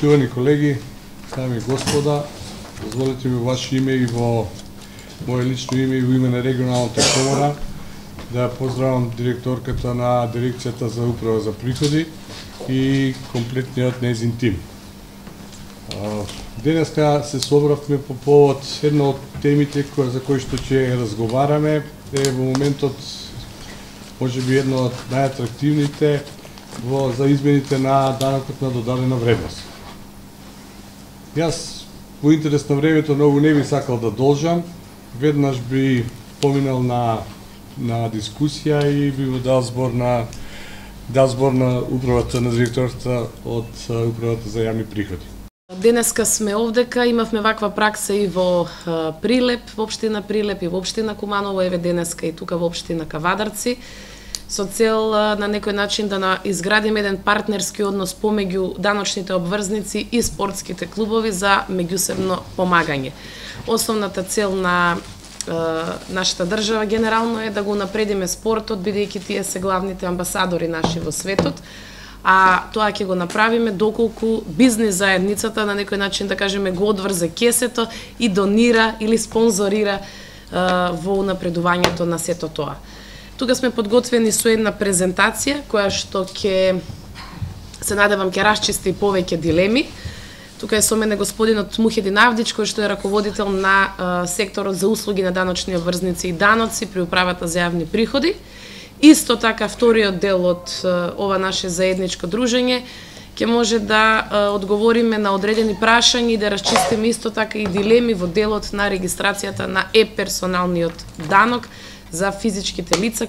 Почитувани колеги, дами и господа, дозволете ми во ваше име и во мое лично име и во име на регионалната комора да поздравам директорката на дирекцијата за управа за приходи и комплетниот нејзин тим. Денеска се собравме по повод една од темите за кои што ќе разговараме, е во моментот можеби едно од најатрактивните за измените на данокот на додадена вредност. Јас во интерес на времето многу не би сакал да должам, веднаш би поминал на дискусија и би му дал збор на управата на директората од управата за јавни приходи. Денеска сме овдека, имавме ваква пракса и во Прилеп, во општина Прилеп и во општина Куманово, еве денеска и тука во општина Кавадарци, со цел на некој начин да изградиме еден партнерски однос помеѓу даночните обврзници и спортските клубови за меѓусебно помагање. Основната цел на нашата држава генерално е да го напредиме спортот, бидејќи тие се главните амбасадори наши во светот, а тоа ќе го направиме доколку бизнис заедницата на некој начин, да кажеме, го одврзе кесето и донира или спонзорира во напредувањето на сето тоа. Тука сме подготвени со една презентација која што ќе се надевам ќе расчисти повеќе дилеми. Тука е со мене господинот Мухедин Авдич, кој што е раководител на секторот за услуги на даночни обврзници и даноци при управата за јавни приходи. Исто така вториот дел од ова наше заедничко дружење ќе може да одговориме на одредени прашања и да расчистиме исто така и дилеми во делот на регистрацијата на персоналниот данок за физичките лица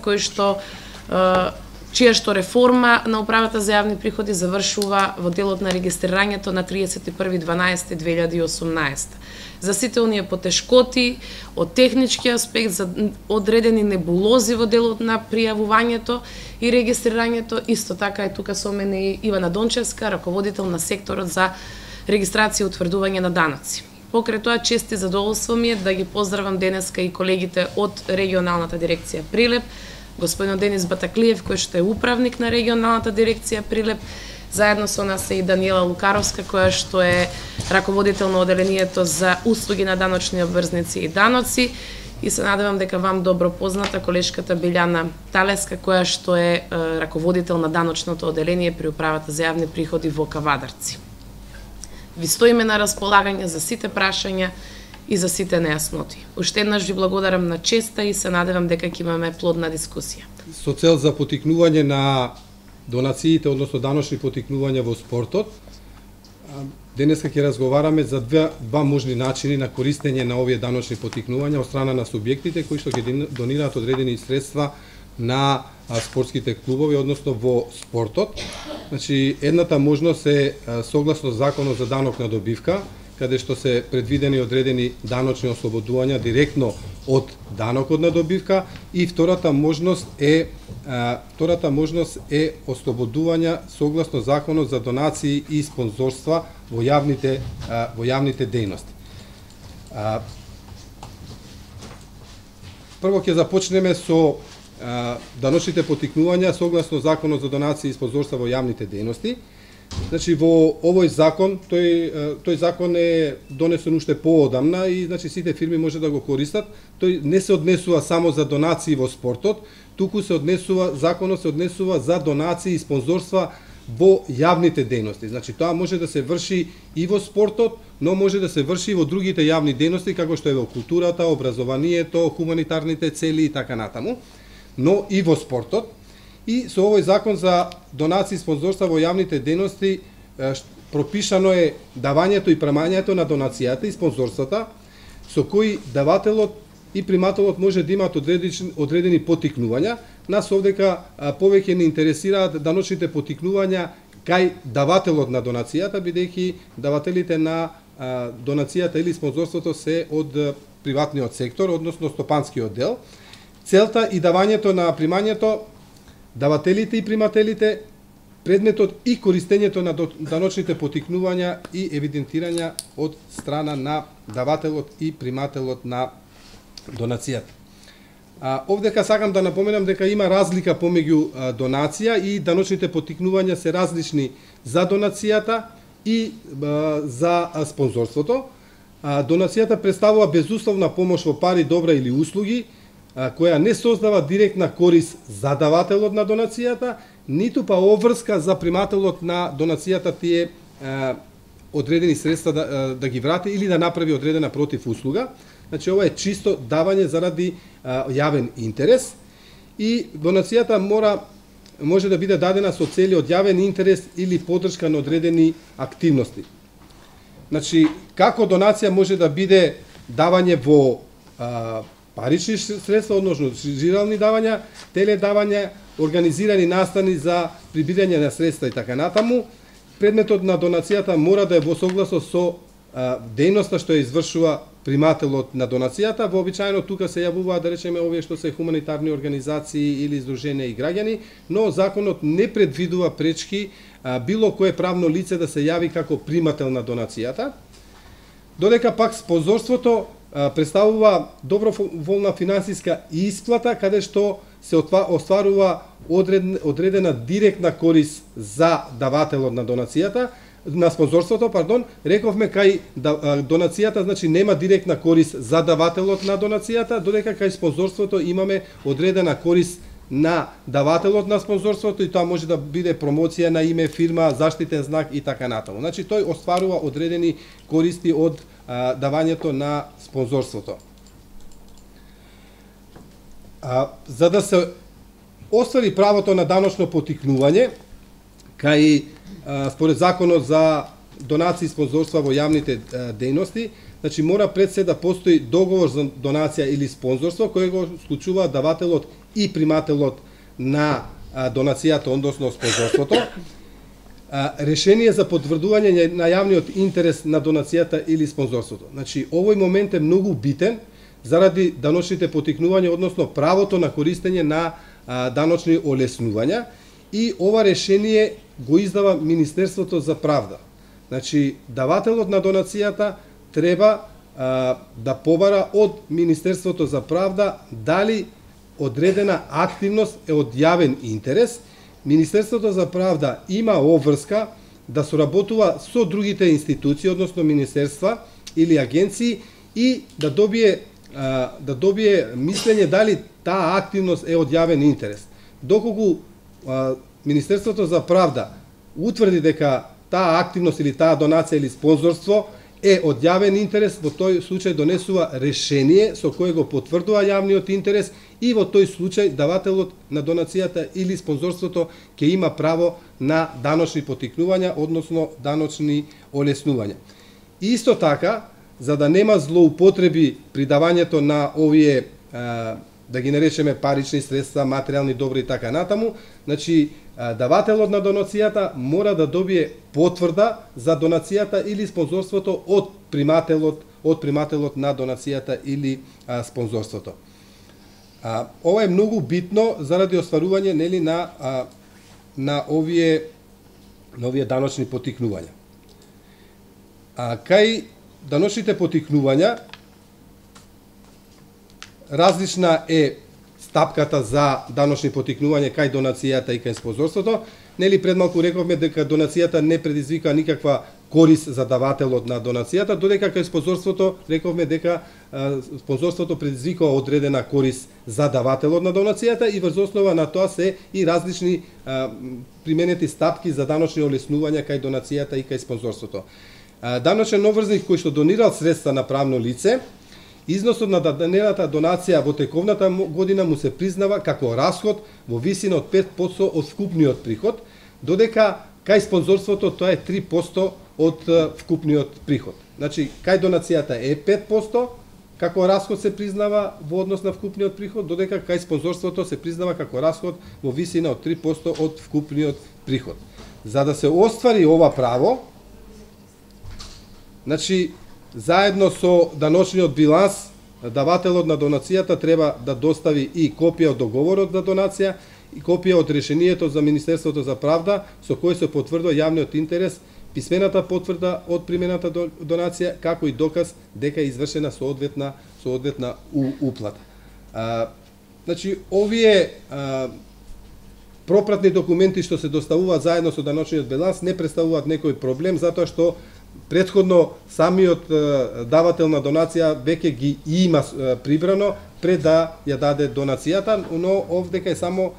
чија што реформа на управата за јавни приходи завршува во делот на регистрирањето на 31.12.2018. За сите оние потешкоти од технички аспект, за одредени небулози во делот на пријавувањето и регистрирањето, исто така е тука со мене и Ивана Дончевска, раководител на секторот за регистрација и утврдување на даноци. Покрај тоа, чест и задоволство ми е да ги поздравам денеска и колегите од регионалната дирекција Прилеп, господин Денис Батаклиев, кој што е управник на регионалната дирекција Прилеп, заедно со нас е и Даниела Лукаровска, која што е раководител на оделението за услуги на даночни обврзници и даноци, и се надевам дека вам добро позната колешката Билјана Талеска, која што е раководител на даночното оделение при управата за јавни приходи во Кавадарци. Ви стоиме на располагање за сите прашања и за сите нејасноти. Уште еднаш ви благодарам на честа и се надевам дека ќе имаме плодна дискусија. Со цел за потикнување на донациите, односно даночни потикнувања во спортот, денеска ќе разговараме за два можни начини на користење на овие даночни потикнувања од страна на субјектите кои што ќе донираат одредени средства на спортските клубови, односно во спортот. Значи, едната можност е согласно Законот за данок на добивка, каде што се предвидени одредени даночни ослободувања директно од данокот на добивка, и втората можност е ослободувања согласно Законот за донации и спонзорства во јавните дејности. Прво ќе започнеме со даночните потикнувања согласно Законот за донации и спонзорства во јавните дејности. Значи, во овој закон, тој закон е донесен уште поодамна и значи сите фирми може да го користат. Тој не се однесува само за донации во спортот, туку законот се однесува за донации и спонзорства во јавните дејности. Значи, тоа може да се врши и во спортот, но може да се врши и во другите јавни дејности, како што е во културата, образованието, хуманитарните цели и така натаму, но и во спортот. И со овој закон за донации и спонзорства во јавните дејности пропишано е давањето и примањето на донацијата и спонзорствата, со кои давателот и примателот може да имаат одредени потикнувања. Нас овдека повеќе не интересираат даночните потикнувања кај давателот на донацијата, бидејќи давателите на донацијата или спонзорството се од приватниот сектор, односно стопанскиот дел. Целта и давањето на примањето, давателите и примателите, предметот и користењето на даночните потикнувања и евидентирања од страна на давателот и примателот на донацијата. Овдека сакам да напоменам дека има разлика помеѓу донација и даночните потикнувања се различни за донацијата и за спонзорството. Донацијата представува безусловна помош во пари, добра или услуги, која не создава директна корис за давателот на донацијата, ниту па обврска за примателот на донацијата тие одредени средства да ги врати или да направи одредена против услуга. Значи, ова е чисто давање заради јавен интерес и донацијата може да биде дадена со цели од јавен интерес или поддршка на одредени активности. Значи, како донација може да биде давање во парични средства, односно жирални давања, теледавања, организирани настани за прибирање на средства и така натаму. Предметот на донацијата мора да е во согласност со дејноста што ја извршува примателот на донацијата. Вообичаено тука се јавуваат, да речеме, овие што се хуманитарни организации или издруженија и граѓани, но законот не предвидува пречки било кое правно лице да се јави како примател на донацијата, додека пак спонзорството представува доброволна финансиска исплата каде што се остварува одредена директна корис за давателот на донацијата, на спонзорството, рековме кај донацијата, значи нема директна корис за давателот на донацијата, додека кај спонзорството имаме одредена корис на давателот на спонзорството и тоа може да биде промоција на име, фирма, заштитен знак и така натаму. Значи тој остварува одредени користи од давањето на спонзорството. За да се оствари правото на даночно потикнување, кај според законот за донации и спонзорства во јавните дејности, значи мора пред се да постои договор за донација или спонзорство кој го склучува давателот и примателот на донацијата, односно спонзорството, решение за потврдување на јавниот интерес на донацијата или спонзорството. Значи, овој момент е многу битен заради даночните потикнувања, односно правото на користење на даночни олеснувања, и ова решение го издава Министерството за правда. Значи, давателот на донацијата треба да побара од Министерството за правда дали одредена активност е од јавен интерес. Министерството за правда има обврска да соработува со другите институции, односно министерства или агенции, и да добие мислење дали таа активност е од јавен интерес. Доколку Министерството за правда утврди дека таа активност или таа донација или спонзорство е од јавен интерес, во тој случај донесува решение со кое го потврдува јавниот интерес и во тој случај давателот на донацијата или спонзорството ќе има право на даночни потикнувања, односно даночни олеснувања. И исто така, за да нема злоупотреби при давањето на овие, да ги наречеме парични средства, материјални добри и така натаму, значи давателот на донацијата мора да добие потврда за донацијата или спонзорството од примателот на донацијата или спонзорството. Ова е многу битно заради остварување, нели, на овие даночни потикнувања. Кај даночните потикнувања различна е стапката за даночни потикнувања кај донацијата и кај спонзорството. Нели, пред малку рековме дека донацијата не предизвика никаква корис за давателот на донацијата, додека кај спонзорството рековме дека спонзорството предизвикува одредена корис за давателот на донацијата и врз основа на тоа се и различни применети стапки за даночни олеснувања кај донацијата и кај спонзорството. Даночен обврзник кој што донирал средства на правно лице, износот на дадената донација во тековната година му се признава како расход во висина од 5% од вкупниот приход, додека кај спонзорството тоа е 3% од вкупниот приход. Значи, кај донацијата е 5% како расход се признава во однос на вкупниот приход, додека кај спонзорството се признава како расход во висина од 3% од вкупниот приход. За да се оствари ова право, значи, заедно со даночниот биланс, давателот на донацијата треба да достави и копија од договорот за донација и копија од решението за Министерството за правда со кој се потврдува јавниот интерес, писмената потврда од примената донација, како и доказ дека е извршена соодветна уплата. Значи, овие пропратни документи што се доставуваат заедно со даночниот биланс не представуваат некој проблем, затоа што претходно самиот давател на донација веќе ги има прибрано пред да ја даде донацијата, но овдека е само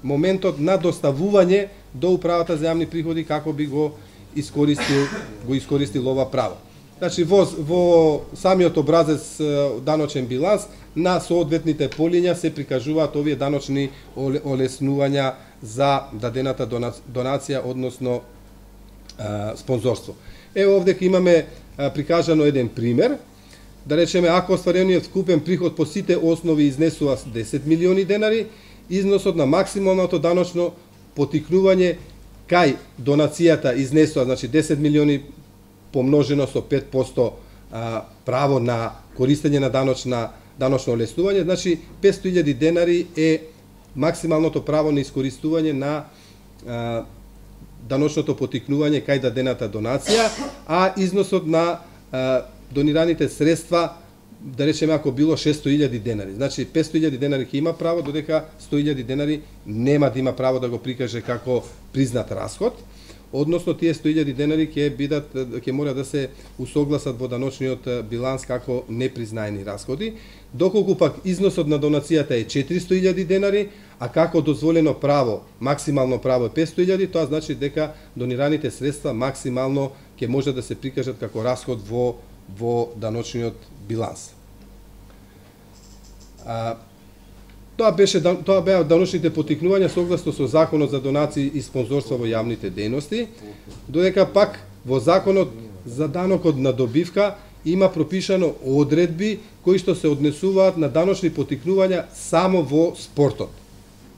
моментот на доставување до управата за јавни приходи како би го искористил ова право. Значи во самиот образец даночен биланс на соодветните полиња се прикажуваат овие даночни олеснувања за дадената донација, односно спонзорство. Ево овдека имаме прикажано еден пример. Да речеме, ако остварениот вкупен приход по сите основи изнесува 10 милиони денари, износот на максималното даночно потикнување кај донацијата изнесува, значи 10 милиони помножено со 5% право на користење на даночно олеснување, значи 500.000 денари е максималното право на искористување на даночното потикнување кај дадената донација, а износот на донираните средства, да речеме, ако било 600.000 денари. Значи 500.000 денари ќе има право, додека 100.000 денари нема да има право да го прикаже како признат расход. Односно, тие 100.000 денари ќе мора да се усогласат во даночниот биланс како непризнаени расходи, доколку пак износот на донацијата е 400.000 денари, а како дозволено право, максимално право е 500.000, тоа значи дека донираните средства максимално ќе може да се прикажат како расход во даночниот биланс. Тоа беа даночните потикнувања согласно со Законот за донации и спонзорство во јавните дејности, додека пак во Законот за данокот на добивка има пропишано одредби кои што се однесуваат на даночни потикнувања само во спортот.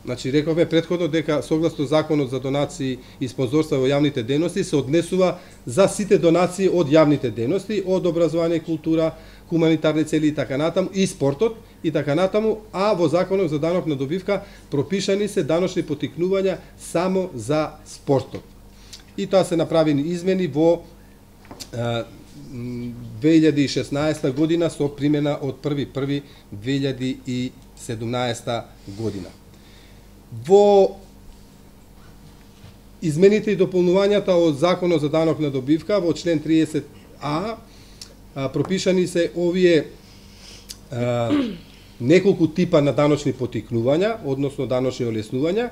Значи, рековме претходно дека согласно Законот за донации и спонзорство во јавните дејности се однесува за сите донации од јавните дејности, од образование, култура, хуманитарни цели и така натаму, и спортот и така натаму, а во Законот за данок на добивка пропишани се даночни потикнувања само за спортот. И тоа се направени измени во 2016 година со примена од 1.1.2017 година. Во измените и дополнувањата од Законот за данок на добивка во член 30А пропишани се овие неколку типа на даночни потикнувања, односно даночни олеснувања,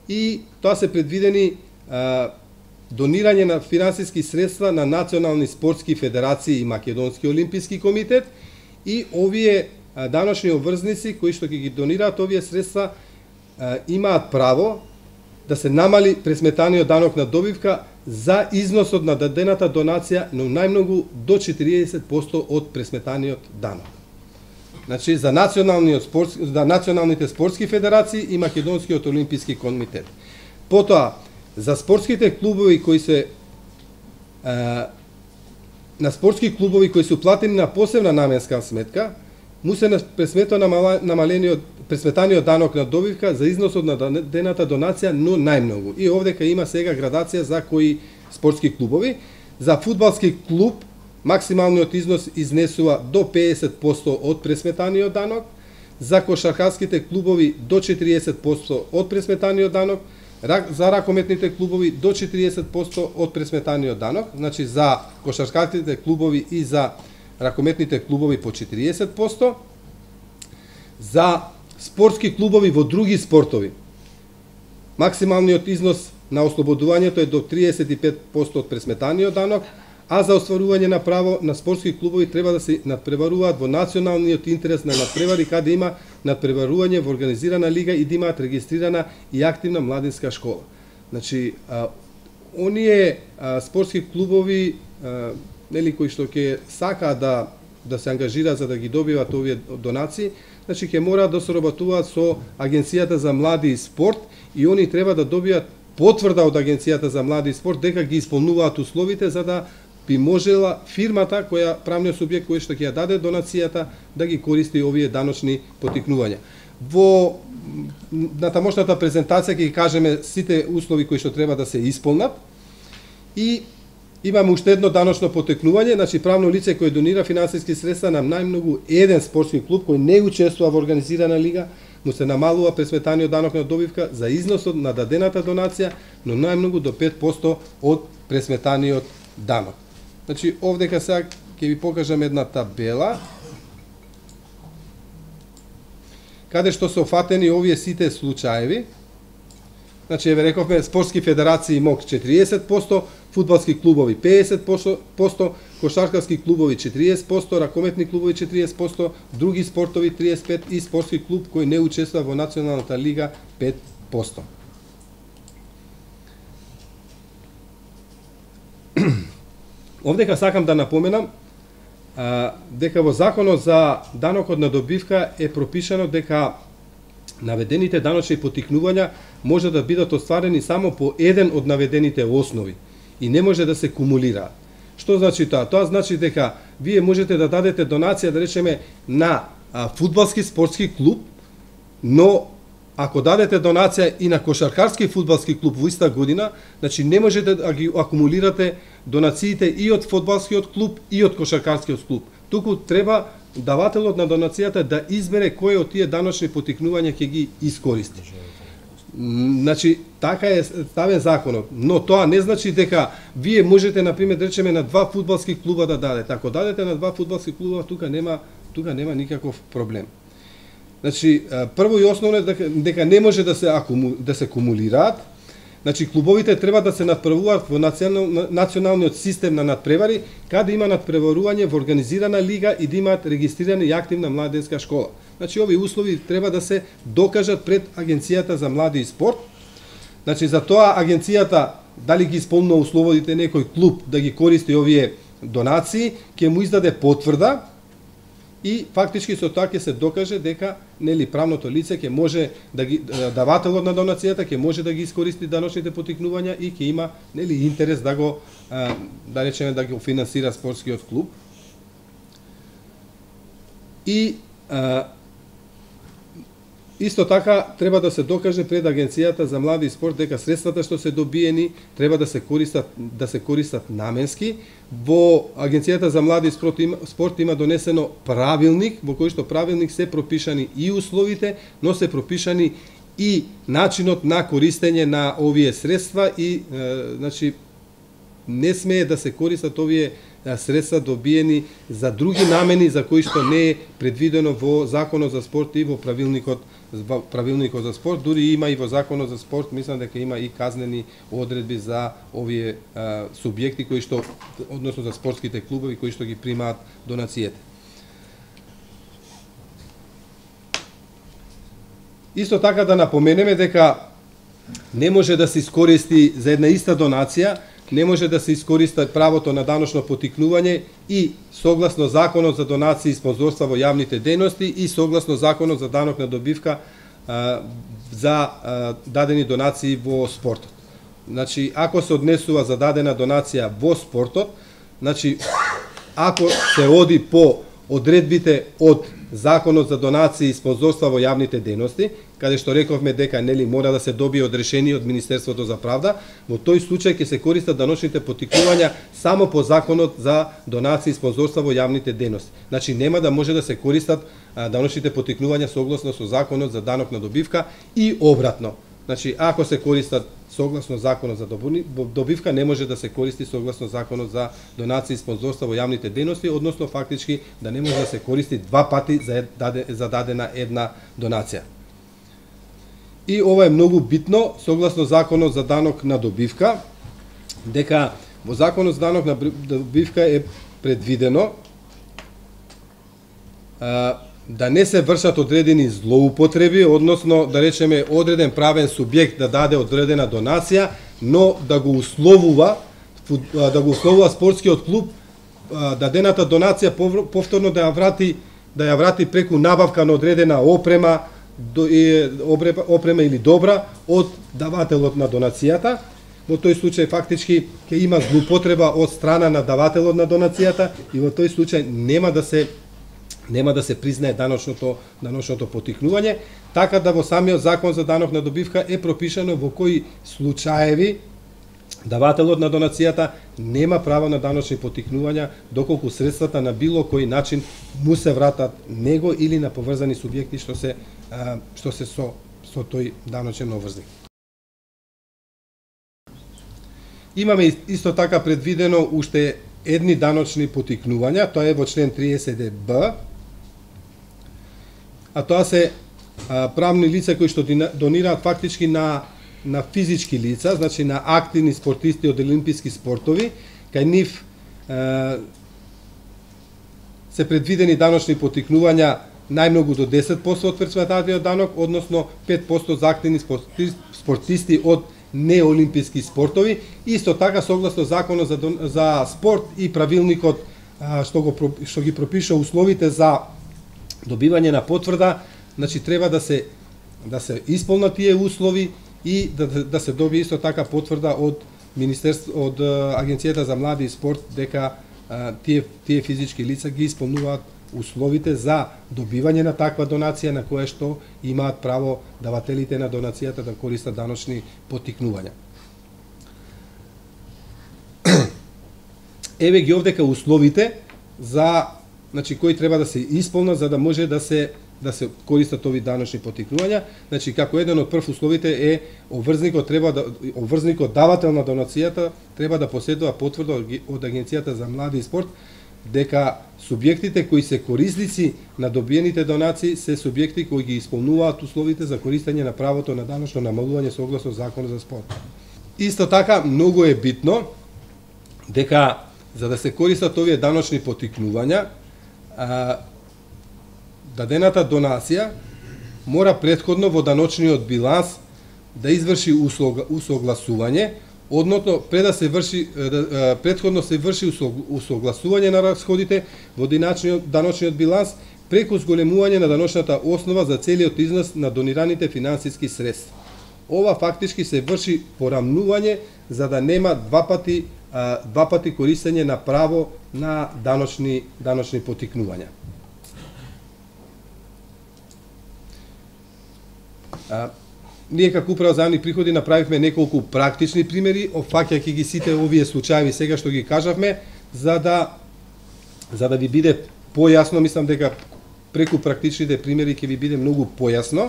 и тоа се предвидени донирање на финансиски средства на национални спортски федерации и Македонски олимписки комитет, и овие даночни обврзници кои што ќе ги донираат овие средства имаат право да се намали пресметаниот данок на добивка за износот на дадената донација, но најмногу до 40% од пресметаниот данок. Значи, за националните спортски федерации и Македонскиот олимписки комитет. Потоа, за спортските клубови кои се на спортски клубови кои се уплатени на посебна наменска сметка, му се пресметува пресметаниот данок на добивка за износот на дадената донација, но најмногу. И овдека има сега градација за кои спортски клубови. За фудбалски клуб максималниот износ изнесува до 50% од пресметаниот данок, за кошаркарските клубови до 40% од пресметаниот данок, за ракометните клубови до 40% од пресметаниот данок, значи за кошаркарските клубови и за ракометните клубови по 40%, за спортски клубови во други спортови максималниот износ на ослободувањето е до 35% од пресметаниот данок, а за остварување на право на спортски клубови треба да се надпреваруваат во националниот интерес на надпревари каде има надпреварување во организирана лига и да имаат регистрирана и активна младинска школа. Значи, оние спортски клубови нели кои што ќе сакаат да се ангажираат за да ги добиваат овие донации, значи ќе мораат да соработуваат со Агенцијата за млади и спорт, и они треба да добијат потврда од Агенцијата за млади и спорт дека ги исполнуваат условите за да би можела фирмата правниот субјект кој што ќе ја даде донацијата да ги користи овие даночни потикнувања. Во натамошната презентација ќе ги кажеме сите услови кои што треба да се исполнат, и имаме уште едно даночно потекнување, значи правно лице кое донира финансиски средства на најмногу еден спортски клуб кој не учествува во организирана лига, му се намалува пресметаниот данок на добивка за износот на дадената донација, но најмногу до 5% од пресметаниот данок. Значи, овдека сега ќе ви покажам една табела, каде што се офатени овие сите случаеви. Значи, еве рековме, спортски федерации МОК 40%, фудбалски клубови 50%, кошаркарски клубови 40%, ракометни клубови 40%, други спортови 35% и спортски клуб кој не учествува во националната лига 5%. Овдека сакам да напоменам дека во Законот за данокот на добивка е пропишано дека наведените даночни поттикнувања може да бидат остварени само по еден од наведените основи и не може да се кумулираат. Што значи тоа? Тоа значи дека вие можете да дадете донација, да речеме, на фудбалски спортски клуб, но ако дадете донација и на кошаркарски фудбалски клуб во иста година, значи не можете да ги акумулирате донациите и од фудбалскиот клуб и од кошаркарскиот клуб. Туку треба давателот на донацијата да избере кој од тие даночни поттикнувања ќе ги искористи. Значи, така е ставен законот, но тоа не значи дека вие можете, например, да речеме, на два фудбалски клуба да дадете. Ако дадете на два фудбалски клуба, тука нема никаков проблем. Значи, прво и основно е дека не може да се кумулираат. Значи, клубовите треба да се надпреваруваат во националниот систем на надпревари, каде има надпреварување во организирана лига и да имаат регистрирана и активна младенска школа. Значи, овие услови треба да се докажат пред Агенцијата за млади и спорт. Значи, за тоа агенцијата, дали ги исполнува условите некој клуб да ги користи овие донации, ќе му издаде потврда и фактички со тоа ќе се докаже дека нели правното лице ќе може да ги давателот на донацијата ќе може да ги искористи даночните поттикнувања и ќе има нели интерес да го да речеме да го финансира спортскиот клуб. И исто така треба да се докаже пред Агенцијата за млади и спорт дека средствата што се добиени треба да се користат наменски. Во Агенцијата за млади и спорт има донесено правилник, во кој што правилник се пропишани и условите, но се пропишани и начинот на користење на овие средства и значи не смее да се користат овие средства добиени за други намени за кои што не е предвидено во Законот за спорт и во правилникот за спорт, дури има и во Законот за спорт, мислам дека има и казнени одредби за овие субјекти кои што, односно за спортските клубови кои што ги примаат донацијите. Исто така да напоменеме дека не може да се искористи за една иста донација, не може да се искористи правото на даночно поттикнување и согласно Законот за донации и спонзорства во јавните дејности и согласно Законот за данок на добивка за дадени донации во спортот. Значи, ако се однесува за дадена донација во спортот, значи, ако се оди по одредбите од Законот за донации и спонзорства во јавните дејности, каде што рековме дека нели мора да се добие одрешение од Министерството за правда, во тој случај ќе се користат даночните поттикнувања само по Законот за донации и спонзорства во јавните дејности. Значи нема да може да се користат даночните поттикнувања согласно со Законот за данок на добивка и обратно. Значи ако се користат согласно Законот за добивка, не може да се користи согласно Законот за донации и спонзорства во јавните дејности, односно фактички да не може да се користи два пати за дадена една донација. И ова е многу битно, согласно Законот за данок на добивка, дека во Законот за данок на добивка е предвидено да не се вршат одредени злоупотреби, односно да речеме одреден правен субјект да даде одредена донација, но да го условува спортскиот клуб дадената донација повторно да ја врати преку набавка на одредена опрема или добра од давателот на донацијата. Во тој случај фактички ќе има злоупотреба од страна на давателот на донацијата и во тој случај нема да се признае даночното поттикнување, така да во самиот Закон за данок на добивка е пропишано во кои случаеви давателот на донацијата нема право на даночни потикнувања доколку средствата на било кој начин му се вратат него или на поврзани субјекти што се со тој даночен обврзник. Имаме исто така предвидено уште едни даночни потикнувања, тоа е во член 30б, а тоа се правни лица кои што донираат фактички на физички лица, значи на активни спортисти од олимписки спортови, кај нив се предвидени даночни потикнувања најмногу до 10% од пресметнатиот данок, односно 5% за активни спортисти од неолимписки спортови. Исто така, согласно Законот за спорт и правилникот што ги пропиша условите за добивање на потврда, значи треба да се исполнат тие услови и да се добие исто така потврда од од Агенцијата за млади и спорт дека тие физички лица ги исполнуваат условите за добивање на таква донација на која што имаат право давателите на донацијата да користат даночни потикнувања. Еве ги овдека условите за, значи, кои треба да се исполнат за да може да се користат овие даночни потикнувања. Значи, како еден од прв условите е обврзникот давател на донацијата треба да поседува потврда од Агенцијата за млади и спорт дека субјектите кои се корисници на добиените донации се субјекти кои ги исполнуваат условите за користење на правото на даночно намалување согласно Законот за спорт. Исто така, многу е битно дека за да се користат овие даночни потикнувања, дадената донација мора претходно во даночниот биланс да изврши усогласување, односно претходно се врши усогласување на расходите во даночниот биланс преку зголемување на даночната основа за целиот износ на донираните финансиски средства. Ова фактички се врши порамнување за да нема два пати користење на право на даночни потикнувања. Ние како Управа за јавни приходи направивме неколку практични примери, опфаќајќи ги сите овие случаи сега што ги кажавме, за да ви биде појасно, мислам дека преку практичните примери ќе ви биде многу појасно.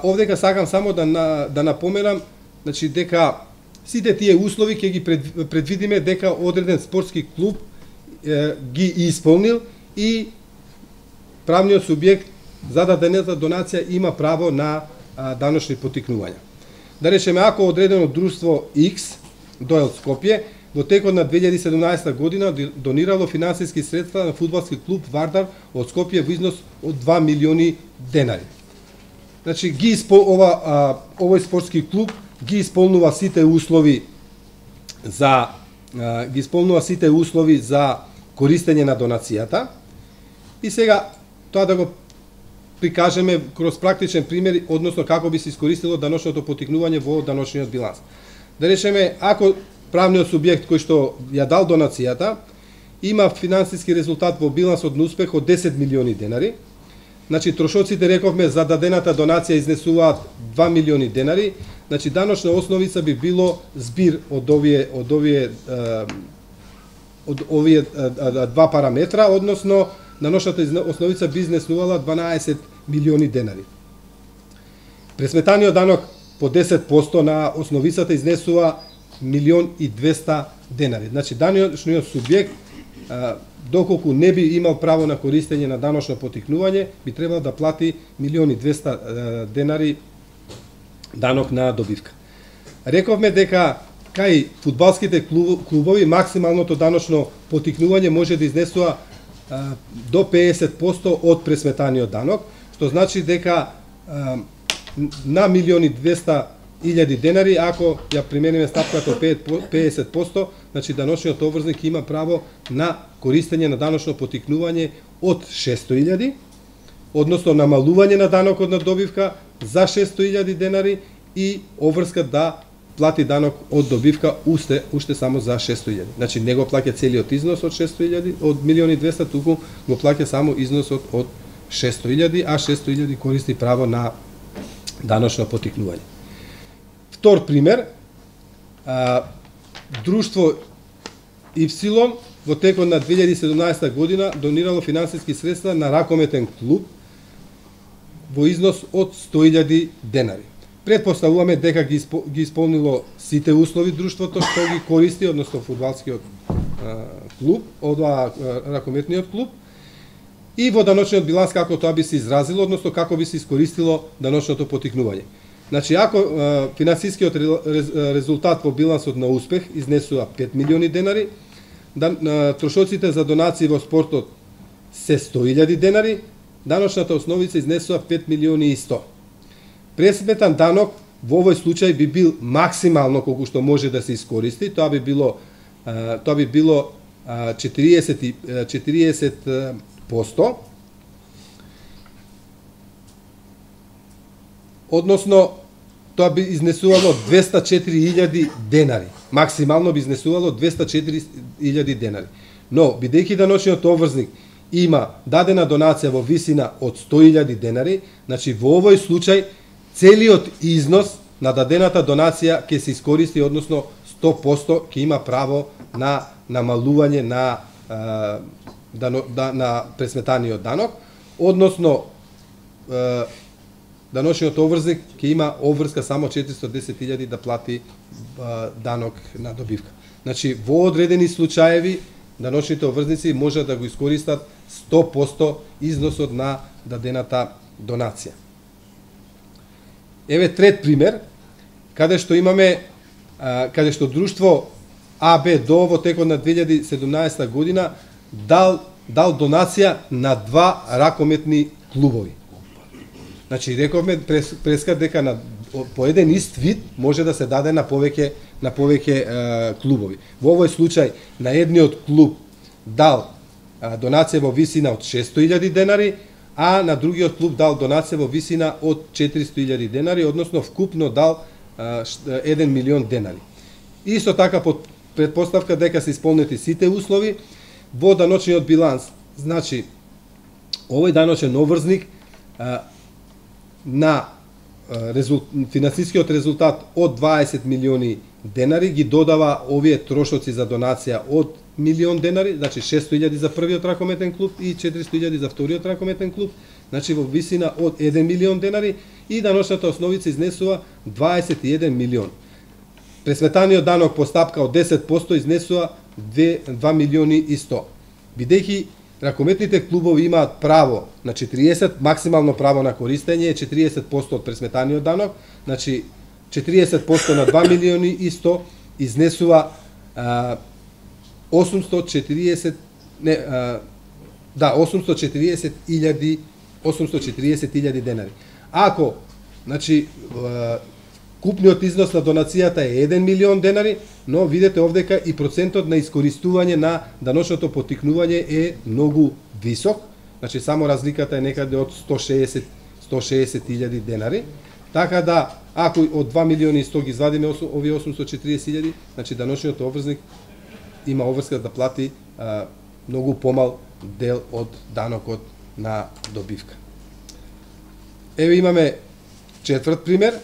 Овдека сакам само да напоменам, значи дека сите тие услови ќе ги предвидиме дека одреден спортски клуб ги исполнил и правниот субјект за дадената донација има право на даночни потикнувања. Да речеме, ако одредено друштво X, Доел Скопје, во текот на 2017 година донирало финансиски средства на фудбалски клуб Вардар од Скопје во износ од 2 милиони денари. Значи, овој спортски клуб ги исполнува сите услови за користење на донацијата и сега тоа да го прикажеме кроз практичен пример, односно како би се искористило даночното потикнување во даночниот биланс. Да речеме, ако правниот субјект кој што ја дал донацијата има финансиски резултат во билансот на успех од 10 милиони денари, значи трошоците рековме за дадената донација изнесуваат 2 милиони денари, значи даночна основица би било збир од овие два параметра, односно даночната основица би изнесувала 12 милиони денари. Пресметаниот данок по 10% на основицата изнесува 1.200.000 денари. Значи даночниот субјект доколку не би имал право на користење на даночно потикнување, би требало да плати 1.200.000 денари данок на добивка. Рековме дека кај фудбалските клубови максималното даночно потикнување може да изнесува до 50% од пресметаниот данок, што значи дека на 1.200.000 денари, ако ја примениме стапката 50%, значи даночниот обврзник има право на користење на даночно потикнување од 600.000, односно намалување на данокот на добивка за 600.000 денари и обврска да плати данок од добивка уште само за 600.000. Значи не го плаќа целиот износ од 600.000, од 1.200.000, туку го плаќа само износот од 600.000, а 600.000 користи право на даночно потикнување. Втор пример, Друштво Y во текот на 2017 година донирало финансиски средства на ракометен клуб во износ од 100.000 денари. Предпоставуваме дека ги исполнило сите услови друштвото што ги користи, односно фудбалскиот клуб, ракометниот клуб, и во даночниот биланс како тоа би се изразило, односно како би се искористило даночното потикнување. Значи, ако финансискиот резултат во билансот на успех изнесува 5 милиони денари, трошоците за донации во спортот се 100.000 денари, даночната основица изнесува 5 милиони и 100. Пресметан данок во овој случај би бил максимално колку што може да се искористи, тоа би било 40%, односно тоа би изнесувало 204.000 денари. Максимално би изнесувало 204.000 денари. Но, бидејќи даночниот обврзник има дадена донација во висина од 100.000 денари, значи во овој случај целиот износ на дадената донација ќе се искористи, односно 100% ќе има право на намалување на пресметаниот данок, односно даночниот обврзник ќе има обврска само 410.000 да плати данок на добивка. Значи, во одредени случаеви, даночните обврзници можат да го искористат 100% износот на дадената донација. Еве трет пример, каде што друштво АБ ДО во текот на 2017 година дал донација на 2 ракометни клубови. Значи, рековме преска дека по еден ист вид може да се даде на повеќе клубови. Во овој случај на едниот клуб дал донација во висина од 600.000 денари, а на другиот клуб дал донација во висина од 400.000 денари, односно вкупно дал 1 милион денари. Исто така под предпоставка дека се исполнети сите услови во даночниот биланс. Значи, овој даночен обврзник на финансискиот резултат од 20 милиони денари ги додава овие трошоци за донација од милион денари, значи 600.000 за првиот ракометен клуб и 400.000 за вториот ракометен клуб, значи во висина од 1 милион денари, и даночната основица изнесува 21 милион. Пресметаниот данок по стапка од 10% изнесува 2 милиони и 100. Бидејќи ракометните клубови имаат право на 40, максимално право на користење е 40% од пресметаниот данок, значи 40% на 2 милиони и 100 изнесува 840.000 денари. Ако, значи, купниот износ на донацијата е 1 милион денари, но видите овдека и процентот на искористување на даночното потикнување е многу висок, значи само разликата е некаде од 160.000 денари, така да, ако од 2 милиони и 100 ги извадиме овие 840.000, значи даночниот обврзник има обврска да плати многу помал дел од данокот на добивка. Еве имаме четврт пример,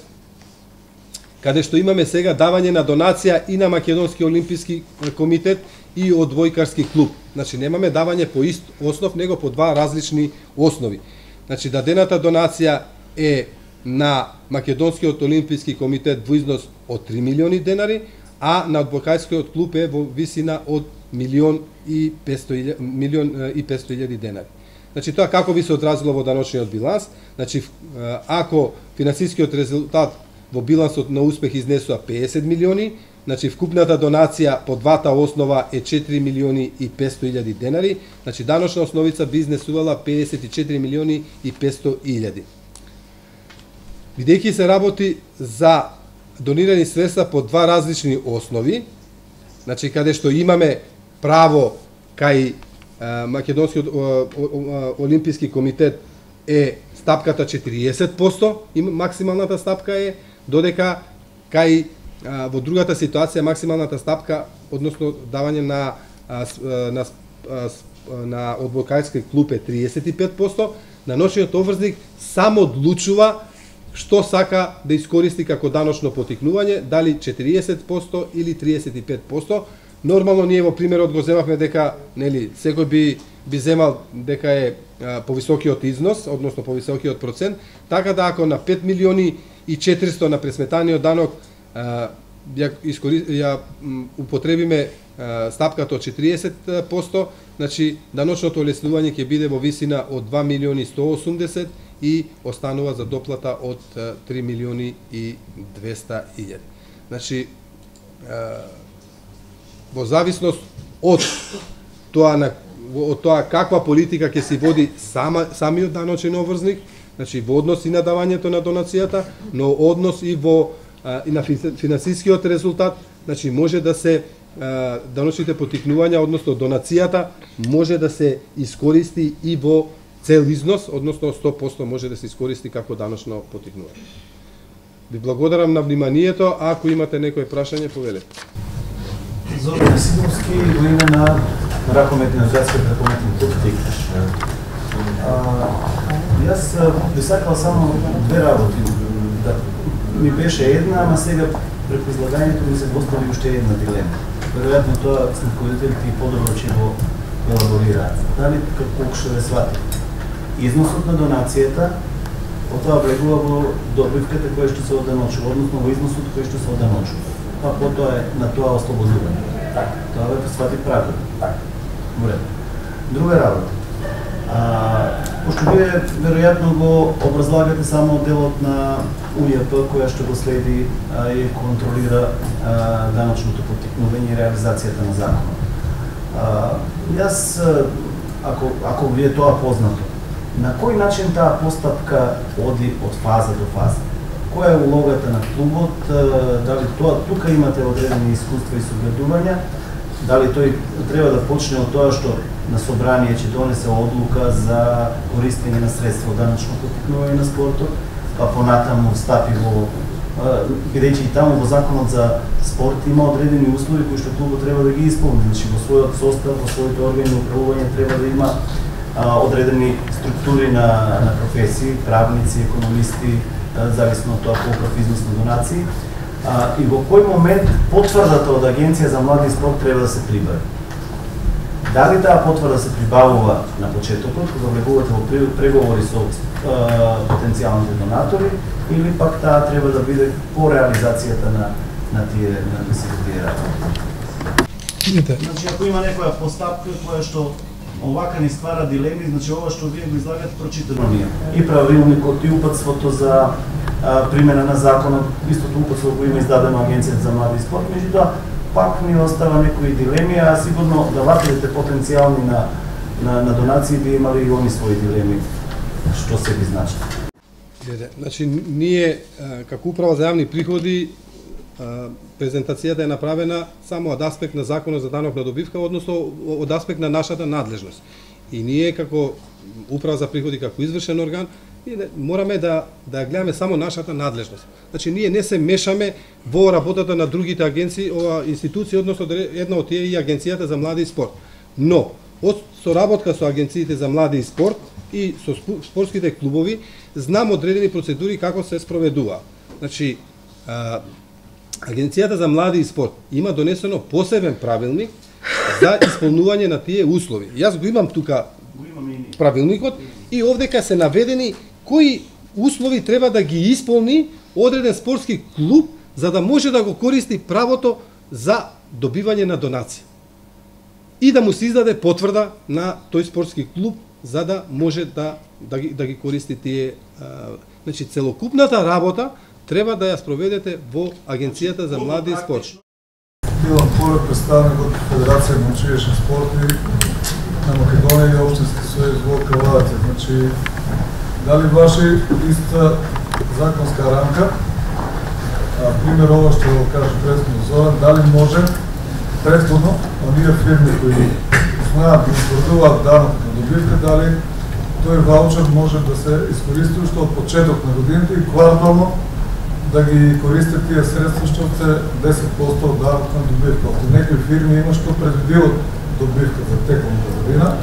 каде што имаме сега давање на донација и на Македонски олимписки комитет и одбојкарски клуб. Значи немаме давање по ист основ, него по два различни основи. Значи дадената донација е на Македонскиот олимписки комитет во износ од 3 милиони денари, а на одбојкарскиот клуб е во висина од 1.500.000 денари. Значи тоа како би се одразило во даночниот биланс? Значи ако финансискиот резултат во билансот на успех изнесува 50 милиони, значи вкупната донација по двата основа е 4 милиони и 500.000 денари, значи даночна основица би изнесувала 54 милиони и 500.000. Бидејќи се работи за донирани средства по два различни основи, значи каде што имаме право кај Македонскиот олимписки комитет е стапката 40%, максималната стапка е, додека кај во другата ситуација максималната стапка, односно давање на одбојкарски клуб е 35%, даночниот обврзник само одлучува што сака да искористи како даночно потикнување, дали 40% или 35%. Нормално ние во примерот го земавме дека, нели, секој би земал дека е повисокиот износ, односно повисокиот процент, така да ако на 5 милиони и 400 на пресметаниот данок ја употребиме стапката од 40%, значи даночното олеснување ќе биде во висина од 2 милиони 180 и останува за доплата од 3 милиони и 200 илјади. Значи, во зависност од тоа каква политика ќе се води самиот даночен обврзник, значи во однос и на давањето на донацијата, но однос и и на финансискиот резултат, значи може да се даночните потикнувања, односно донацијата, може да се искористи и во цел износ, односно 100% може да се искористи како даночно потикнување. Ви благодарам на вниманието, а ако имате некој прашање, повелете. Зоран Сидовски, во име на Ракометна организација Ракометен клуб Текаш. Јас би сакал само две работи. Да ми беше една, ама сега преку излагањето ми се постави уште една дилема. Веројатно тоа сметководителите и подобро ќе го елаборираат. Дали како што ве свати? Износот на донацијата од тоа влегува во добивката која што се оданочува, односно во износот кој што се оданочува. Па потоа е на тоа ослободување. Тоа ве свати правилно. Добре. Друга работа. Пошто вие веројатно го образлагате само делот на УЈП која што го следи и контролира даночното потикнување и реализацијата на законот. Јас, ако ви е тоа познато, на кој начин таа постапка оди од фаза до фаза? Која е улогата на клубот? Дали тука имате одредени искуства и согледувања? Дали тој треба да почне од тоа што на собрание ќе донесе одлука за користење на средства од даночно потикнување на спортот, па понатаму стапи во, бидејќи и таму во законот за спорт има одредени услови кои што клубот треба да ги исполни. Значи во својот состав, во своите органи на управување треба да има одредени структури на професии, правници, економисти, зависно од тоа колков износ на донации. И во кој момент потврдата од Агенција за млади и спорт треба да се прибави? Дали таа потврда се прибавува на почетокот, кога влегувате во преговори со потенцијалните донатори, или пак таа треба да биде по реализацијата на тие работи? Значи, ако има некоја постапка која што овака ни ствара дилеми, значи ова што вие го излагате прочитано ние. И правилникот, и упатството за примена на законот, истото упатство го има издадено Агенцијата за млади и спорт, меѓутоа пак ни остава некои дилеми, а сигурно давателите потенцијални на донации би имали и они своји дилеми, што се би значи. Значи, ние, како управа за јавни приходи, презентацијата е направена само од аспект на законот за данок на добивка, односно од аспект на нашата надлежност. И ние, како управа за приходи, како извршен орган, мораме да гледаме само нашата надлежност. Значи, ние не се мешаме во работата на другите агенции, институции, односно една од тие и Агенцијата за млади и спорт. Но, од соработка со агенциите за млади и спорт и со спортските клубови, знам одредени процедури како се спроведува. Значи, Агенцијата за млади и спорт има донесено посебен правилник за исполнување на тие услови. Јас го имам тука правилникот и овдека се наведени кои услови треба да ги исполни одреден спортски клуб за да може да го користи правото за добивање на донација. И да му се издаде потврда на тој спортски клуб за да може да ги користи тие. Значи, целокупната работа треба да ја спроведете во Агенцијата за млади и спорт. Билам поред представник од Федерација на училишни спорти на Македонија и Општински сојуз во Кавадарци. Значи, дали ваши иста законска рамка, пример ова што го каже предходно Зоран, дали може предходно оние фирми кои знаат да утврдуваат данок на добивка, дали тој ваучер може да се искористи уште од почеток на годините и квартално да ги користат тие средства што се 10% од данок на добивка. Од некои фирми има што предвидуваат добивка за текомната година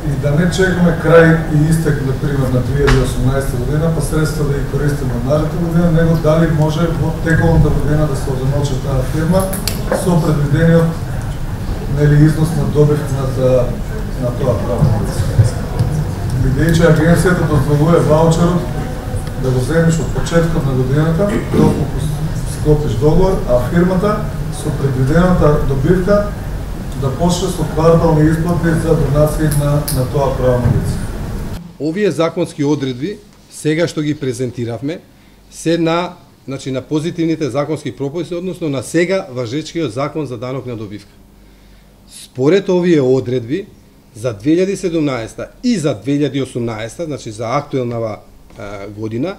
и да не чекаме крај и истек, например, на 2018 година, па средства да ги користиме наредната година, него дали може во тековната година да се оденочи таа фирма со предвидениот износ на добив на тоа правно лице. Бидејќи агенцијата дозволува ваучерот да го земеш од почеткот на годината, доколку склопиш договор, а фирмата со предвидената добивка да почне со квартални исплати за донации на тоа правно лице. Овие законски одредби, сега што ги презентиравме, се на позитивните законски прописи, односно на сега важечкиот закон за данок на добивка. Според овие одредби, за 2017 и за 2018, значи за актуелнава година,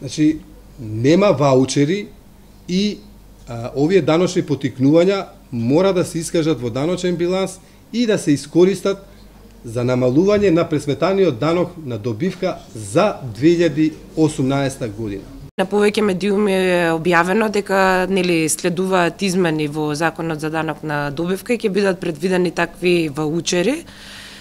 значи нема ваучери и овие даночни потикнувања мора да се искажат во даночен биланс и да се искористат за намалување на пресметаниот данок на добивка за 2018 година. На повеќе медиуми е објавено дека следуваат измени во Законот за данок на добивка и ќе бидат предвидени такви ваучери,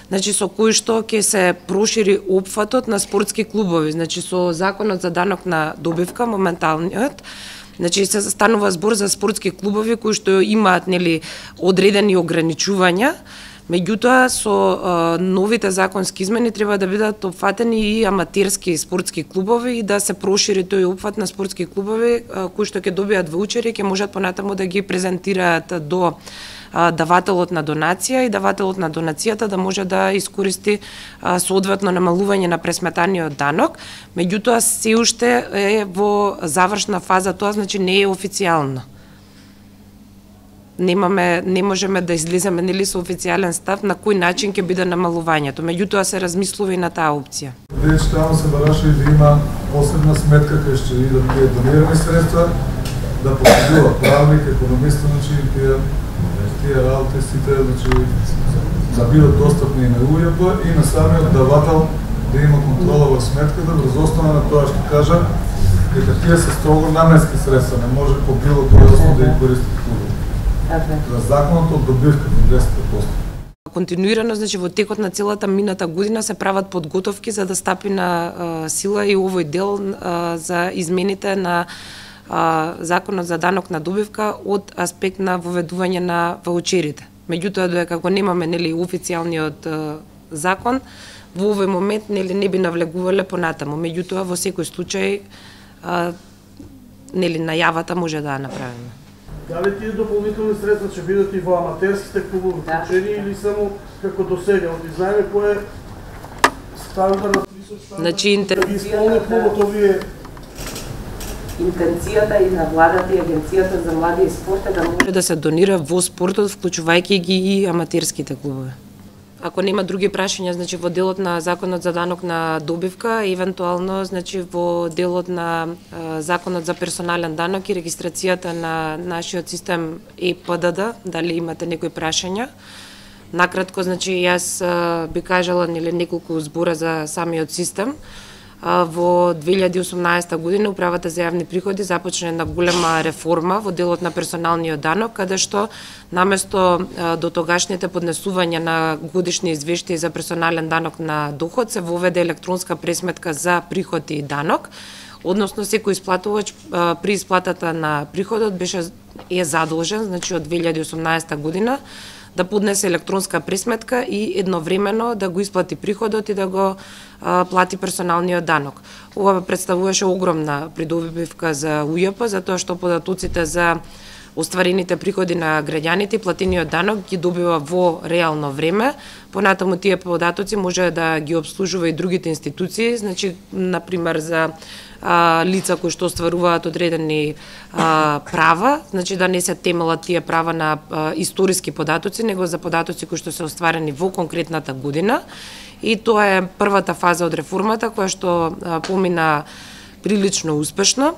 значи со кои што ќе се прошири опфатот на спортски клубови, значи со Законот за данок на добивка моменталниот, значи се станува збор за спортски клубови кои што имаат одредени ограничувања. Меѓутоа, со новите законски измени треба да бидат опфатени и аматерски спортски клубови и да се прошири тој опфат на спортски клубови кои што ќе добијат ваучери, ќе можат понатаму да ги презентираат до давателот на донација и давателот на донацијата да може да искористи соодветно намалување на пресметаниот данок. Меѓутоа, се уште е во завршна фаза тоа, значи не е официјално. Не можеме да излеземе со официјален став на кој начин ќе биде намалувањето. Меѓутоа се размислува и на таа опција. Веќе таму се бараше да има посебна сметка кај што идат тие донирани средства, да покажува правник, економист, значи тие работи сите, значи да бидат достапни и на УЈП и на самиот давател да има контрола во сметката врз основа на тоа што кажа дека тие се строго наменски средства, не може по било кој основа да ги користи клубот. За законот од добивка до 10%. Континуирано, значи во текот на целата мината година се прават подготовки за да стапи на сила и овој дел за измените на Законот за данок на добивка од аспект на воведување на ваучерите. Меѓутоа, додека го немаме официјалниот закон, во овој момент не би навлегувале понатаму. Меѓутоа, во секој случај најавата може да ја направиме. Дали тие дополнителни средства ќе бидат и во аматерските клубови вклучени или само како до сега? Знаеме кој е стандардот, значи да ги исполни клубот овие. Интенцијата и на владата и Агенцијата за млади и спорт е да може да се донира во спортот, вклучувајќи ги и аматерските клубови. Ако нема други прашања, значи во делот на Законот за данок на добивка, евентуално значи во делот на Законот за персонален данок и регистрацијата на нашиот систем ЕПДД, дали имате некои прашања? Накратко, значи јас би кажала неколку збора за самиот систем. Во 2018 година Управата за јавни приходи започна една голема реформа во делот на персоналниот данок, каде што наместо до тогашните поднесувања на годишни извештаи за персонален данок на доход се воведе електронска пресметка за приход и данок, односно секој исплатувач при исплатата на приходот е задолжен, значи од 2018 година да поднесе електронска пресметка и едновремено да го исплати приходот и да го плати персоналниот данок. Ова представуваше огромна придобивка за УЈП, затоа што податоците за остварените приходи на граѓаните и платениот данок ги добива во реално време. Понатаму тие податоци може да ги обслужува и другите институции, значи, например, за лица кои што остваруваат одредени права, значи да не се темелат тие права на историски податоци, него за податоци кои што се остварени во конкретната година. И тоа е првата фаза од реформата која што помина прилично успешно.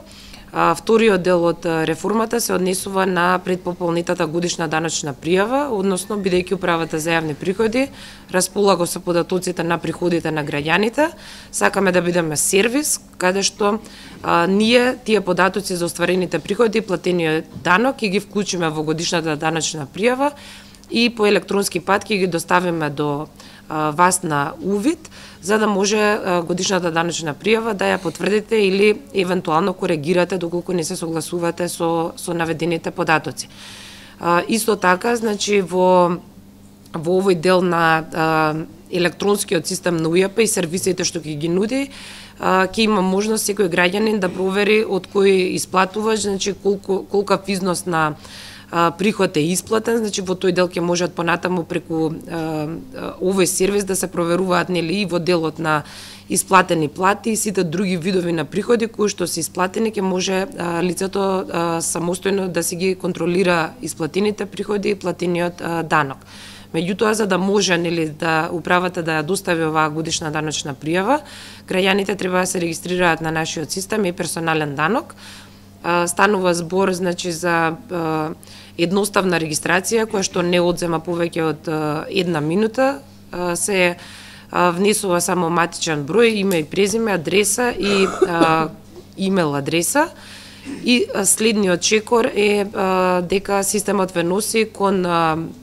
Вториот дел од реформата се однесува на предпополнетата годишна даночна пријава, односно бидејќи Управата за јавни приходи располага со податоците на приходите на граѓаните, сакаме да бидеме сервис каде што ние тие податоци за остварените приходи и платениот данок и ги вклучиме во годишната даночна пријава и по електронски пат ќе ги доставиме до вас на увид, за да може годишната даночна пријава да ја потврдите или евентуално коригирате доколку не се согласувате со наведените податоци. Исто така, значи во овој дел на електронскиот систем на УЈП и сервисите што ќе ги нуди, ќе има можност секој граѓанин да провери од кој исплатувач, значи колкав износ на приход е исплатен, значи во тој дел ќе можат понатаму преку овој сервис да се проверуваат нели и во делот на исплатени плати и сите други видови на приходи кои што се исплатени, ќе може лицето самостојно да си ги контролира исплатените приходи и платениот данок. Меѓутоа, за да може нели да управата да ја достави оваа годишна даночна пријава, граѓаните треба да се регистрираат на нашиот систем и персонален данок. Станува збор значи за едноставна регистрација која што не одзема повеќе од 1 минута, се внесува само матичен број, име и презиме, адреса и имейл адреса. И следниот чекор е дека системот ве носи кон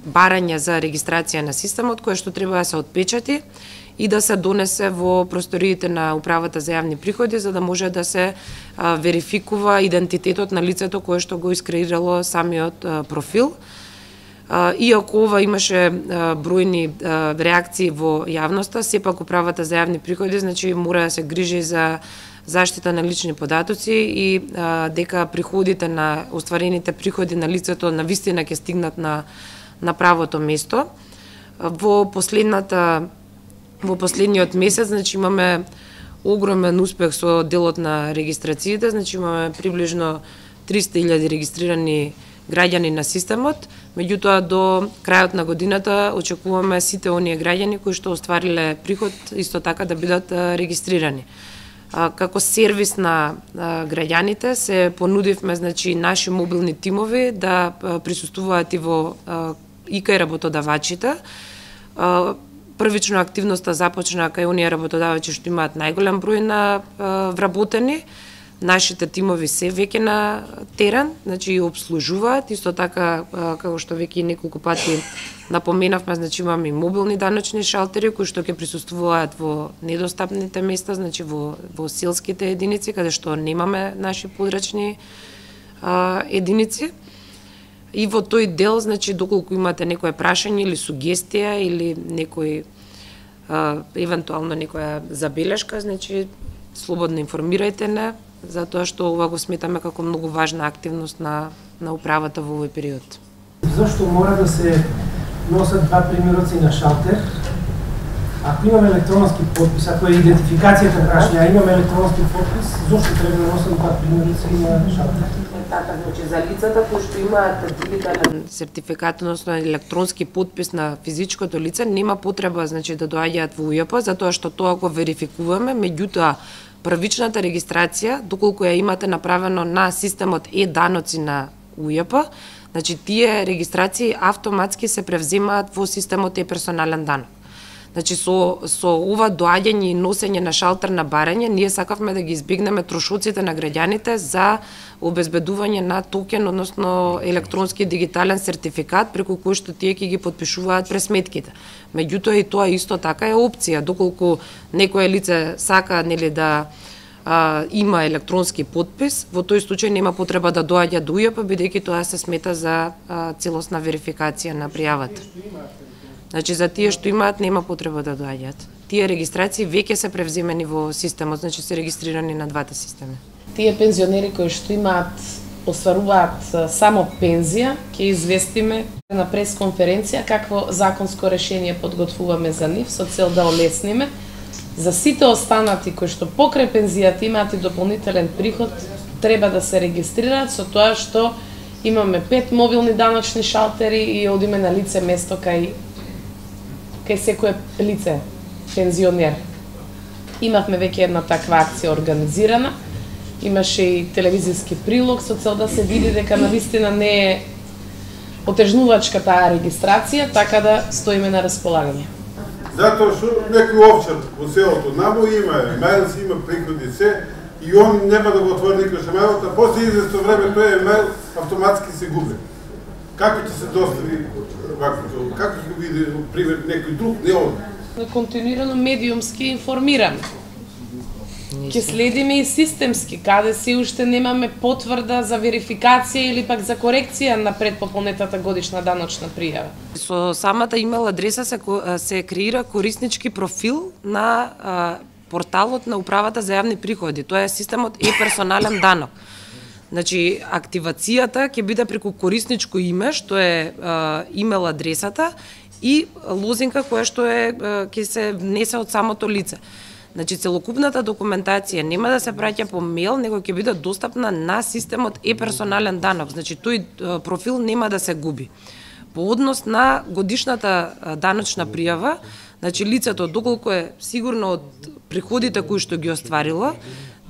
барање за регистрација на системот, кое што треба да се отпечати и да се донесе во просториите на Управата за јавни приходи, за да може да се верификува идентитетот на лицето кое што го искреирало самиот профил. Иако ова имаше бројни реакции во јавноста, сепак Управата за јавни приходи значи мора да се грижи за заштита на лични податоци и дека приходите на остварените приходи на лицето на вистина ќе стигнат на правото место. Во последниот месец значи имаме огромен успех со делот на регистрациите, значи имаме приближно 300.000 регистрирани граѓани на системот, меѓутоа до крајот на годината очекуваме сите оние граѓани кои што оствариле приход исто така да бидат регистрирани. Како сервис на граѓаните се понудивме значи наши мобилни тимови да присуствуваат и во кај работодавачите. Првично активноста започна кај оние работодавачи што имаат најголем број на вработени. Нашите тимови се веќе на терен, значи и обслужуваат, исто така како што веќе неколку пати напоменавме, значи имаме и мобилни даночни шалтери кои што ќе присуствуваат во недостапните места, значи во селските единици каде што немаме наши подрачни единици. И во тој дел, значи доколку имате некое прашање или сугестија или некој евентуално некоја забелешка, значи слободно информирајте не, затоа што ова го сметаме како многу важна активност на управата во овој период. Зошто мора да се носат два примероци на шалтер? Ако имаме електронски подпис, ако е идентификацијата прашање, а имаме електронски подпис, зошто треба да носат два примероци на шалтер? Така, значи за лицата кои што имаат дигитален сертификат, односно електронски подпис на физичкото лице, нема потреба значи да доаѓаат во УЈП, затоа што тоа го верификуваме, меѓутоа првичната регистрација, доколку ја имате направено на системот е-даноци на УЈП, значи тие регистрации автоматски се превземаат во системот е-персонален данок. Значи со ова доаѓање и носење на шалтер на барање, ние сакавме да ги избегнеме трошоците на граѓаните за обезбедување на токен, односно електронски дигитален сертификат преку кој што тие ќе ги потпишуваат пресметките. Меѓутоа и тоа исто така е опција, доколку некое лице сака нели да има електронски подпис, во тој случај нема потреба да доаѓа до УЈП, бидејќи тоа се смета за целосна верификација на пријавата. Значи за тие што имаат нема потреба да доаѓаат. Тие регистрации веќе се превземени во системот, значи се регистрирани на двата системи. Тие пензионери кои што имаат остваруваат само пензија, ќе известиме на пресконференција какво законско решение подготвуваме за нив со цел да олесниме. За сите останати кои што покрај пензијата имаат и дополнителен приход, треба да се регистрираат со тоа што имаме 5 мобилни даночни шалтери и одиме на лице место кај секое лице, пензионер. Имавме веќе една таква акција организирана, имаше и телевизиски прилог со цел да се види дека навистина не е отежнувачка таа регистрација, така да стоиме на располагање. Затоа што некој овчар во селото намо има емейл, си има приходи се, и он нема да го отвори никој емейлот, а после известно време тој емейл автоматски се губи. Како ќе се достави ваквото? Како ќе го види пример некој друг, не он? континуирано медиумски информираме. Ќе следиме и системски, каде се уште немаме потврда за верификација или пак за корекција на предпополнетата годишна даночна пријава. Со самата имейл адреса се креира кориснички профил на порталот на Управата за јавни приходи. Тоа е системот е-персонален данок. Значи, активацијата ќе биде преку корисничко име, што е имейл адресата, и лозинка која што ќе се внесе од самото лице. Значи, целокупната документација нема да се праќа по мејл, него ќе биде достапна на системот е-персонален данок. Значи, тој профил нема да се губи. По однос на годишната даночна пријава, значи лицето доколку е сигурно од приходите кои што ги остварило,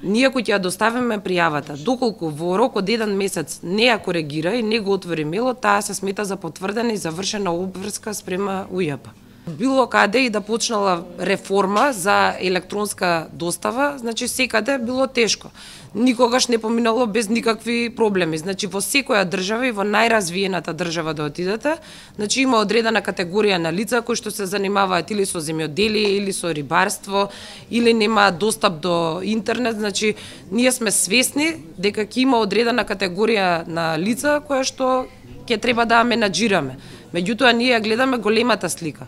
ние кој ќе ја доставиме пријавата, доколку во рок од 1 месец не ја коригира и не го отвори мејлот, таа се смета за потврдена и завршена обврска спрема УЈП. Било каде и да почнала реформа за електронска достава, значи секаде било тешко. Никогаш не поминало без никакви проблеми. Значи во секоја држава и во најразвиената држава да отидете, значи има одредена категорија на лица кои што се занимаваат или со земјоделие, или со рибарство, или немаат достап до интернет. Значи ние сме свесни дека ќе има одредена категорија на лица која што ќе треба да ја менаџираме. Меѓутоа ние ја гледаме големата слика.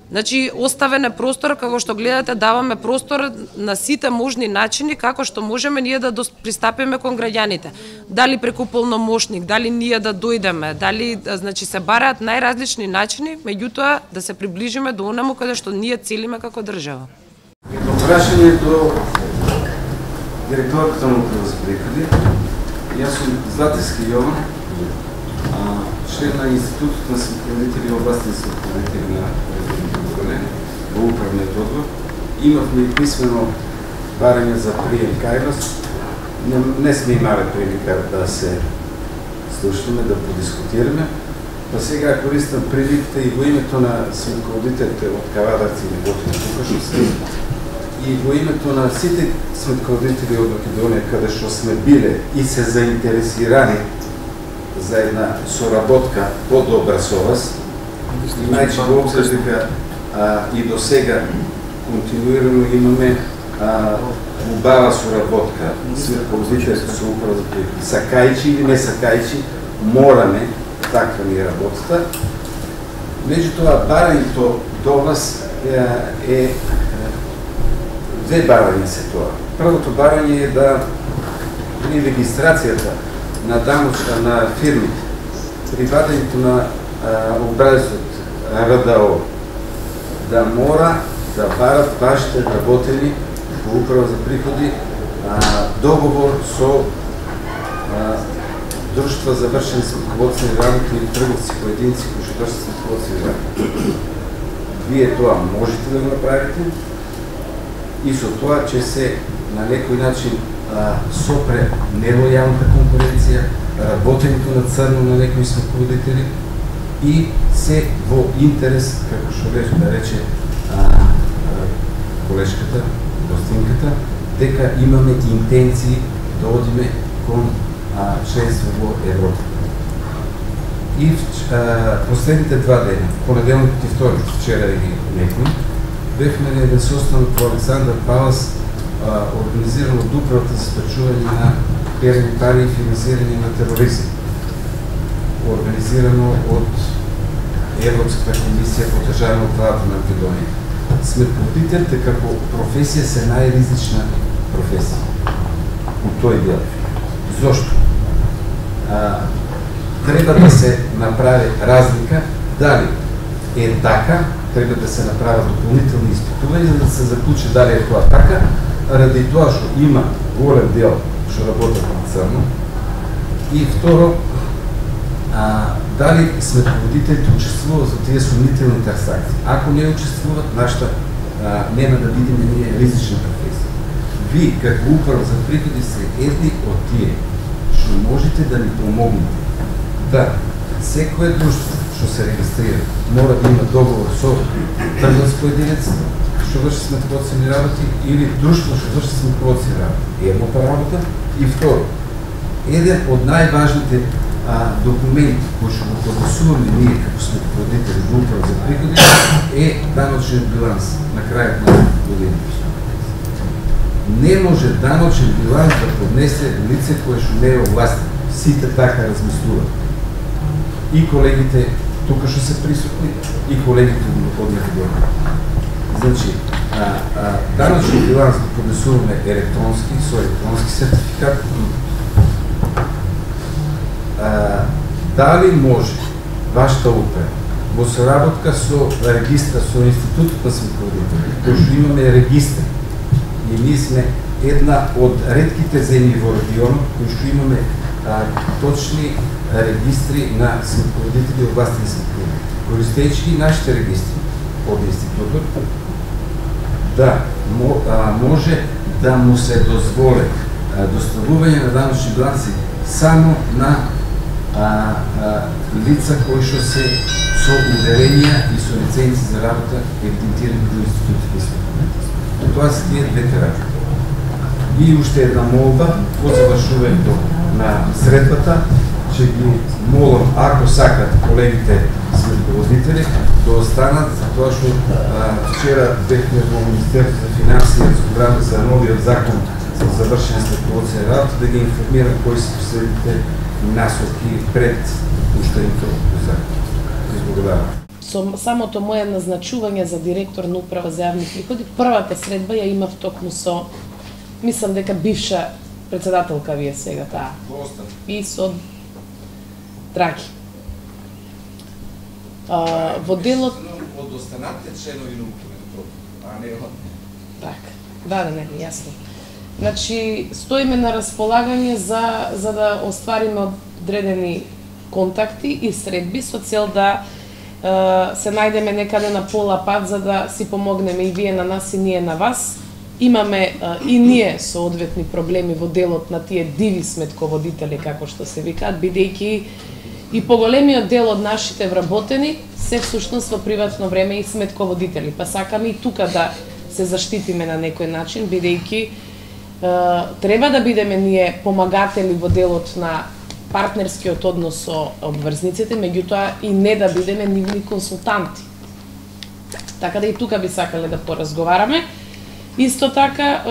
Значи, оставен е простор, како што гледате, даваме простор на сите можни начини, како што можеме ние да пристапиме кон граѓаните. Дали преку полномошник, дали ние да дојдеме, дали, значи, се бараат најразлични начини, меѓутоа да се приближиме до онаму каде што ние целиме како држава. Прашање до директорката на Управа за приходи. Јас сум Златевски Јован, член на Институтот на сметководители и областни сметководители на во управниот одбор. Имавме и писмено барање за прием кај вас. Не сме имале прилика да се слушаме, да подискутираме. Па сега користам приликата и во името на сметководителите од Кавадарци и Ботина Кукашовски и во името на сите сметководители од Македонија каде што сме биле и се заинтересирани за една соработка по-добра со вас, имајќи во обзир дека и до сега континуирано имаме убава соработка сметководителите со Управа за приходи. Сакајќи или не сакајќи, мораме таква ни работата. Меѓутоа, барањето до вас е две барања се тоа. Првото барање е да при регистрацијата на даночка на фирмите, при вадењето на образецот РДО, да мора да барат вашите работени во Управа за приходи договор со друштва за вршени сметководствени работи или трговци поединци кои што вршат сметководствени работи. Вие тоа можете да го направите и со тоа ќе се на некој начин сопре нелојалната конкуренција, работењето на црно на некои сметководители и се во интерес, како што да рече колешката, гостинката, дека имаме интенции да одиме кон членство во Европа. И последните 2 дена, понеделникот и вторник, вчера и некој, бевме на еден состанок во Александар Палас, организирано од Управата за спречување на перни пари и финансирање на тероризм, организирано од Европската комисија по државна управа на Македонија. Сметководителите како професија се најризична професија у тој дел. Зошто? Треба да се направи разлика дали е така, треба да се направат дополнителни испитувања за да се заклучи дали е тоа така, ради тоа што има голем дел што работат на црно. И второ, дали сметководителите учествуваат во тие сумнителни транзакции. Ако не учествуваат, нашата нема да бидеме ние ризична професија. Ви, како Управа за приходи, сте едни од тие што можете да ни помогнете. Да, секое друштво што се регистрира мора да има договор со трговец поединец што врши сметководствени работи или друштво што врши сметководствени работи. Едната работа. И второ, еден од најважните документ кој што го подписуваме ние како сме родители во управа за приходи е даночен биланс на крајот на годината. Не може даночен биланс да поднесе лице кое што не е овластено. Сите така размислуваат. И колегите тука што се присутни, и колегите од Македонија. Значи, даночен биланс го поднесуваме електронски, со електронски сертификат. Дали може вашата управа во соработка со регистра, со Институтот на сметководители, кој што имаме регистр, и ние сме една од ретките земји во регионот кои што имаме точни регистри на сметководители и областни сметководители. Користејќи нашите регистри од Институтот, да може да му се дозволе доставување на даночни биланси само на лица кои што се со уверенија и со лиценци за работа евидентирани до институтите и сметководителство. Тоа се тие двете работи. И уште една молба по завршувањето на средбата, че ги молам, ако сакат колегите сметководители, да останат, затоа што вчера бевме во Министерството за финансии и разговараме за новиот закон за завршен сметководствен работа, да ги информирам кои се последните насоки пред пуштањето во закон. Благодарам. Со самото моје назначување за директор на управа за јавни приходи, првата средба ја имав токму со, мислам дека бивша председателка вие сега таа. И со Драги. Во делот од останатите членови на управата, а не од... Така. Не, јасно. Значи, стоиме на располагање за да оствариме одредени контакти и средби со цел да се најдеме некаде на пола пат за да си помогнеме и вие на нас и ние на вас. Имаме и ние соодветни проблеми во делот на тие диви сметководители, како што се викаат, бидејќи и поголемиот дел од нашите вработени се всушност во приватно време и сметководители. Па сакаме и тука да се заштитиме на некој начин, бидејќи треба да бидеме ние помагатели во делот на партнерскиот однос со обврзниците, меѓутоа и не да бидеме нивни консултанти. Така да и тука би сакале да поразговараме. Исто така,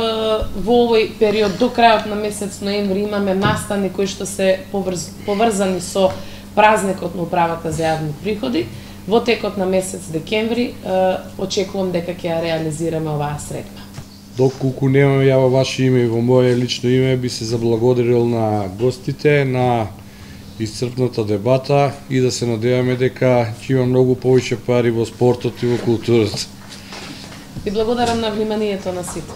во овој период до крајот на месец ноември имаме настани кои што се поврзани со празникот на управата за јавни приходи. Во текот на месец декември очекувам дека ќе ја реализираме оваа средба. Доколку немам ја во ваше име и во моје лично име, би се заблагодарил на гостите, на исцрпната дебата и да се надеваме дека ќе има многу повеќе пари во спортот и во културата. Ви благодарам на вниманието на сите.